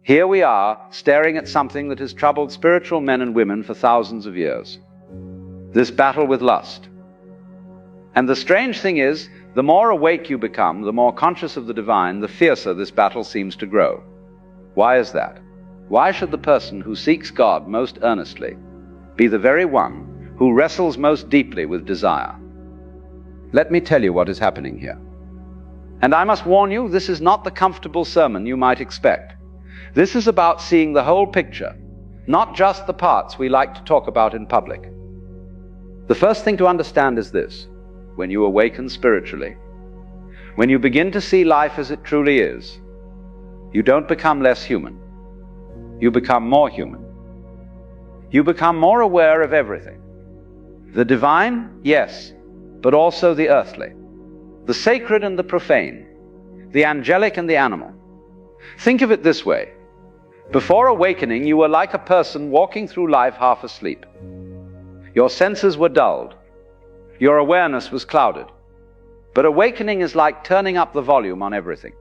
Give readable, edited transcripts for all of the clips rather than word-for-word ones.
Here we are, staring at something that has troubled spiritual men and women for thousands of years. This battle with lust. And the strange thing is, the more awake you become, the more conscious of the divine, the fiercer this battle seems to grow. Why is that? Why should the person who seeks God most earnestly be the very one who wrestles most deeply with desire? Let me tell you what is happening here. And I must warn you, this is not the comfortable sermon you might expect. This is about seeing the whole picture, not just the parts we like to talk about in public. The first thing to understand is this: when you awaken spiritually, when you begin to see life as it truly is, you don't become less human. You become more human. You become more aware of everything. The divine, yes, but also the earthly, the sacred and the profane, the angelic and the animal. Think of it this way. Before awakening, you were like a person walking through life half asleep. Your senses were dulled. Your awareness was clouded. But awakening is like turning up the volume on everything.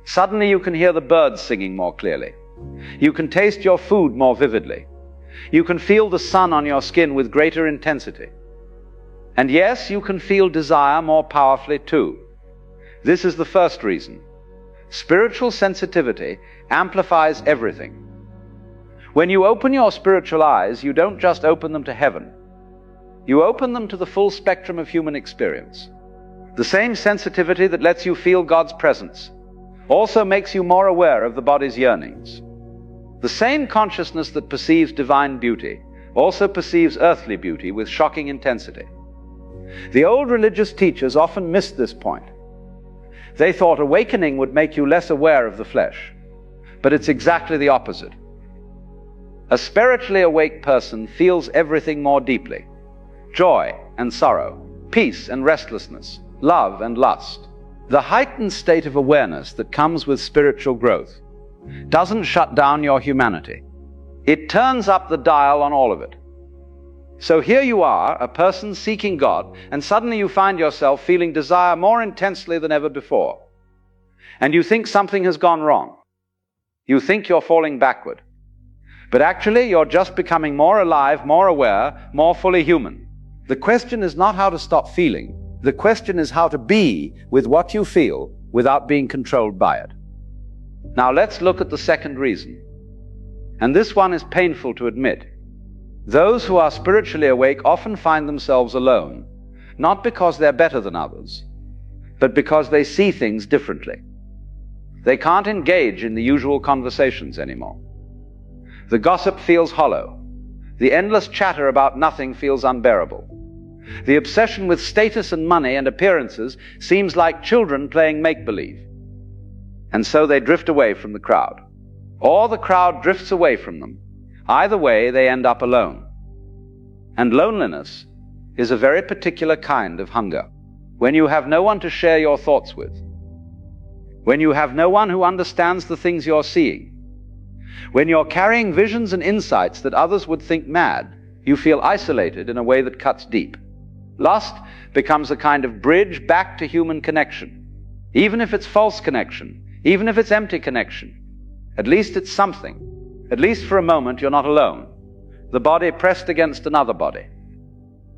Suddenly you can hear the birds singing more clearly. You can taste your food more vividly. You can feel the sun on your skin with greater intensity. And yes, you can feel desire more powerfully too. This is the first reason. Spiritual sensitivity amplifies everything. When you open your spiritual eyes, you don't just open them to heaven. You open them to the full spectrum of human experience. The same sensitivity that lets you feel God's presence also makes you more aware of the body's yearnings. The same consciousness that perceives divine beauty also perceives earthly beauty with shocking intensity. The old religious teachers often missed this point. They thought awakening would make you less aware of the flesh, but it's exactly the opposite. A spiritually awake person feels everything more deeply: joy and sorrow, peace and restlessness, love and lust. The heightened state of awareness that comes with spiritual growth doesn't shut down your humanity. It turns up the dial on all of it. So here you are, a person seeking God, and suddenly you find yourself feeling desire more intensely than ever before. And you think something has gone wrong. You think you're falling backward. But actually, you're just becoming more alive, more aware, more fully human. The question is not how to stop feeling. The question is how to be with what you feel without being controlled by it. Now let's look at the second reason. And this one is painful to admit. Those who are spiritually awake often find themselves alone, not because they're better than others, but because they see things differently. They can't engage in the usual conversations anymore. The gossip feels hollow. The endless chatter about nothing feels unbearable. The obsession with status and money and appearances seems like children playing make-believe. And so they drift away from the crowd. Or the crowd drifts away from them. Either way, they end up alone. And loneliness is a very particular kind of hunger. When you have no one to share your thoughts with. When you have no one who understands the things you're seeing. When you're carrying visions and insights that others would think mad, you feel isolated in a way that cuts deep. Lust becomes a kind of bridge back to human connection. Even if it's false connection, even if it's empty connection, at least it's something. At least for a moment you're not alone. The body pressed against another body.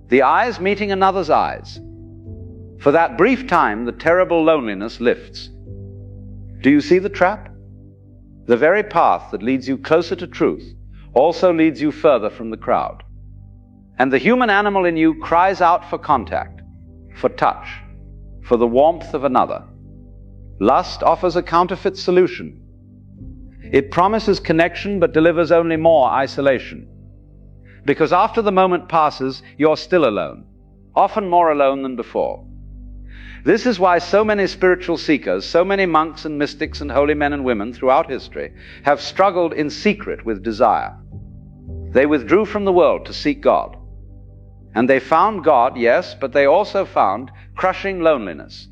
The eyes meeting another's eyes. For that brief time, the terrible loneliness lifts. Do you see the trap? The very path that leads you closer to truth also leads you further from the crowd. And the human animal in you cries out for contact, for touch, for the warmth of another. Lust offers a counterfeit solution. It promises connection but delivers only more isolation. Because after the moment passes, you're still alone, often more alone than before. This is why so many spiritual seekers, so many monks and mystics and holy men and women throughout history have struggled in secret with desire. They withdrew from the world to seek God. And they found God, yes, but they also found crushing loneliness.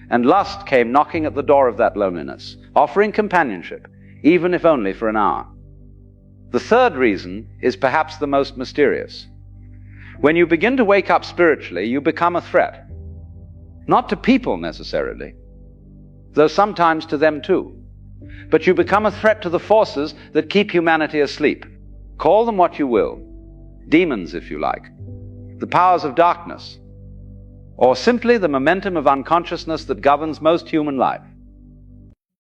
And lust came knocking at the door of that loneliness, offering companionship, even if only for an hour. The third reason is perhaps the most mysterious. When you begin to wake up spiritually, you become a threat. Not to people necessarily, though sometimes to them too. but you become a threat to the forces that keep humanity asleep. Call them what you will. Demons, if you like. The powers of darkness. Or simply the momentum of unconsciousness that governs most human life.